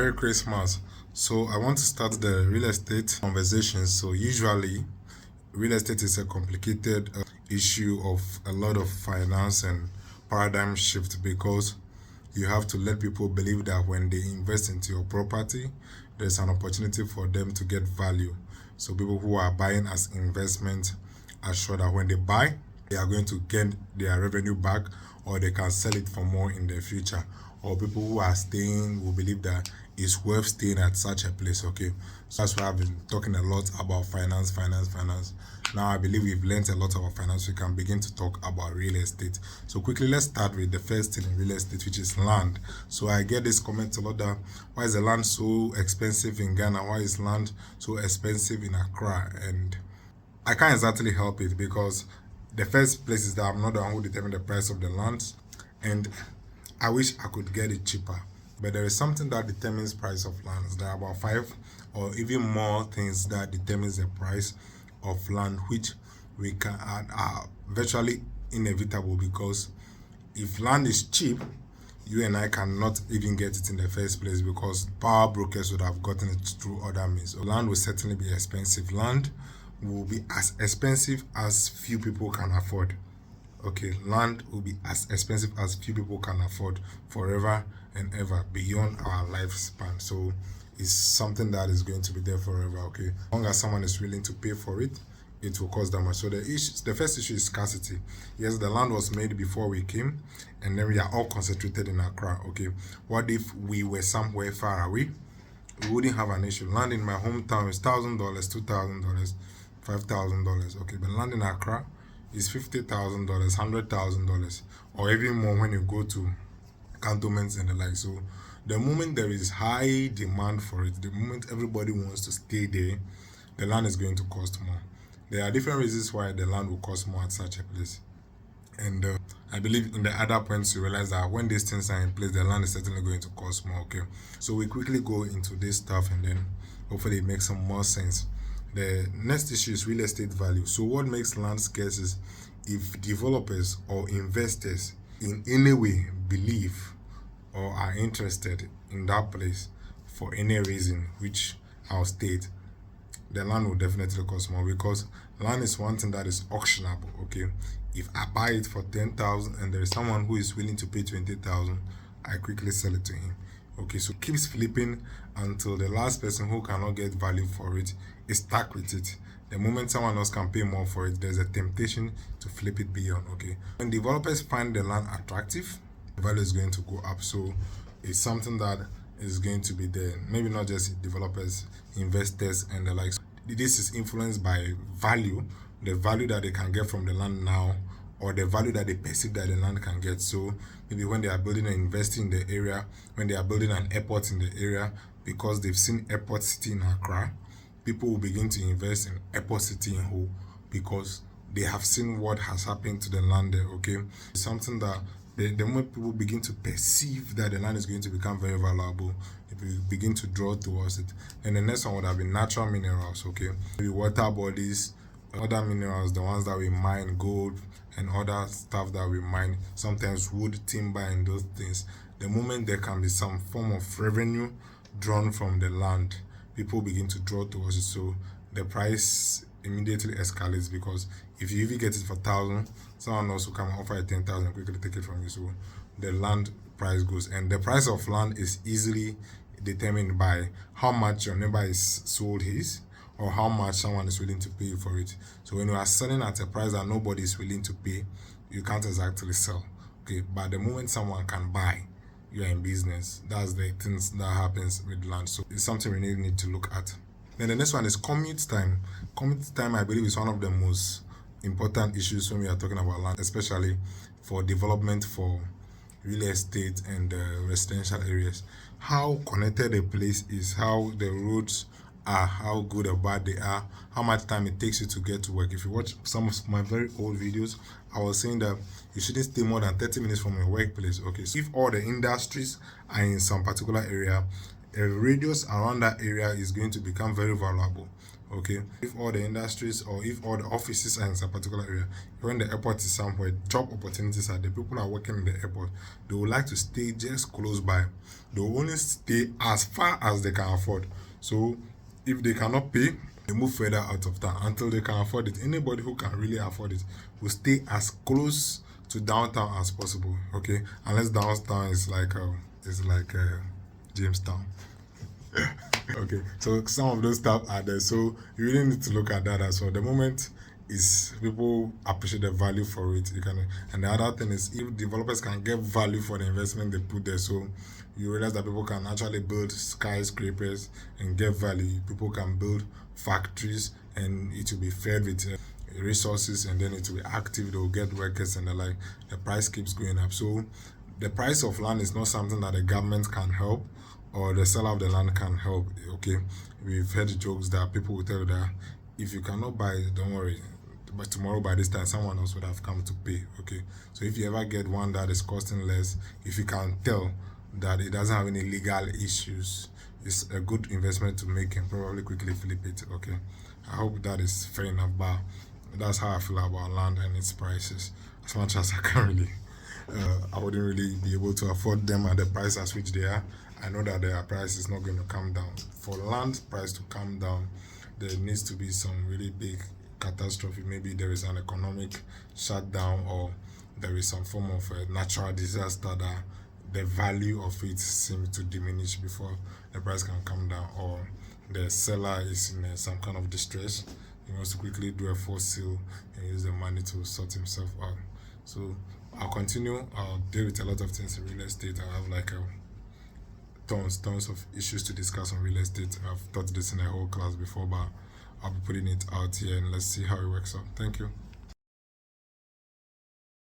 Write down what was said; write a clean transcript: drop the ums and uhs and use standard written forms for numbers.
Merry Christmas. So I want to start the real estate conversation. So usually real estate is a complicated issue of a lot of finance and paradigm shift because you have to let people believe that when they invest into your property, there's an opportunity for them to get value. So people who are buying as investment are sure that when they buy, they are going to get their revenue back or they can sell it for more in the future. Or people who are staying will believe that it's worth staying at such a place. Okay, so that's why I've been talking a lot about finance. Now I believe we've learned a lot about finance. We can begin to talk about real estate. So quickly, let's start with the first thing in real estate, which is land. So I get this comment a lot that why is the land so expensive in Ghana? Why is land so expensive in Accra? And I can't exactly help it because the first place is that I'm not the one who determine the price of the land, and I wish I could get it cheaper. But there is something that determines price of lands. There are about five or even more things that determines the price of land, which we can add are virtually inevitable because if land is cheap, you and I cannot even get it in the first place because power brokers would have gotten it through other means. So land will certainly be expensive. Land will be as expensive as few people can afford. Okay, land will be as expensive as few people can afford forever and ever beyond our lifespan. So it's something that is going to be there forever. Okay, as long as someone is willing to pay for it, it will cost that much. So the first issue is scarcity. Yes, the land was made before we came, and then we are all concentrated in Accra. Okay, what if we were somewhere far away? We wouldn't have an issue. Land in my hometown is $1,000, $2,000, $5,000. Okay, but land in Accra is $50,000, $100,000, or even more when you go to cantonments and the like. So the moment there is high demand for it, the moment everybody wants to stay there, the land is going to cost more. There are different reasons why the land will cost more at such a place. And I believe in the other points you realize that when these things are in place, the land is certainly going to cost more. Okay, so we quickly go into this stuff and then hopefully it makes some more sense. The next issue is real estate value. So what makes land scarce is if developers or investors in any way believe or are interested in that place for any reason, which I'll state, the land will definitely cost more because land is one thing that is auctionable. Okay, if I buy it for 10,000 and there is someone who is willing to pay 20,000, I quickly sell it to him. Okay, so it keeps flipping until the last person who cannot get value for it is stuck with it. The moment someone else can pay more for it, there's a temptation to flip it beyond. Okay, when developers find the land attractive, the value is going to go up. So it's something that is going to be there. Maybe not just developers, investors, and the likes. This is influenced by value, the value that they can get from the land now, or the value that they perceive that the land can get. So maybe when they are building and investing in the area, when they are building an airport in the area, because they've seen Airport City in Accra, people will begin to invest in Airport City in Ho because they have seen what has happened to the land there. Okay, it's something that the moment people begin to perceive that the land is going to become very valuable, they begin to draw towards it. And the next one would have been natural minerals. Okay, maybe water bodies, other minerals, the ones that we mine, gold and other stuff that we mine, sometimes wood, timber, and those things. The moment there can be some form of revenue drawn from the land, people begin to draw towards it. So the price immediately escalates because if you even get it for 1,000, someone else will come and offer you 10,000, quickly take it from you. So the land price goes, and the price of land is easily determined by how much your neighbor is sold his or how much someone is willing to pay for it. So when you are selling at a price that nobody is willing to pay, you can't exactly sell. Okay, but the moment someone can buy, you are in business. That's the things that happens with land. So it's something we really need to look at. Then the next one is commute time. Commute time, I believe, is one of the most important issues when we are talking about land, especially for development for real estate and residential areas. How connected a place is, how the roads are, how good or bad they are, how much time it takes you to get to work. If you watch some of my very old videos, I was saying that you shouldn't stay more than 30 minutes from your workplace. Okay, so if all the industries are in some particular area, a radius around that area is going to become very valuable. Okay, if all the industries or if all the offices are in some particular area, when the airport is somewhere, job opportunities are there, people are working in the airport, they would like to stay just close by. They will only stay as far as they can afford. So if they cannot pay, they move further out of town until they can afford it. Anybody who can really afford it will stay as close to downtown as possible. Okay, unless downtown is like Jamestown. Okay, so some of those stuff are there, so you really need to look at that as well. The moment is people appreciate the value for it, you can. And the other thing is, if developers can get value for the investment they put there, so you realize that people can actually build skyscrapers and get value. People can build factories and it will be fed with resources, and then it will be active, they will get workers and the like. The price keeps going up. So the price of land is not something that the government can help or the seller of the land can help. Okay, we've heard jokes that people will tell you that if you cannot buy it, don't worry, but tomorrow by this time someone else would have come to pay. Okay, so if you ever get one that is costing less, if you can tell that it doesn't have any legal issues, it's a good investment to make and probably quickly flip it. Okay, I hope that is fair enough, but that's how I feel about land and its prices. As much as I can really, I wouldn't really be able to afford them at the price at which they are. I know that their price is not going to come down. For land price to come down, there needs to be some really big catastrophe. Maybe there is an economic shutdown, or there is some form of a natural disaster that the value of it seems to diminish before the price can come down, or the seller is in some kind of distress. He wants to quickly do a forced sale and use the money to sort himself out. So I'll continue. I'll deal with a lot of things in real estate. I have like tons of issues to discuss on real estate. I've taught this in a whole class before, but I'll be putting it out here and let's see how it works out. Thank you.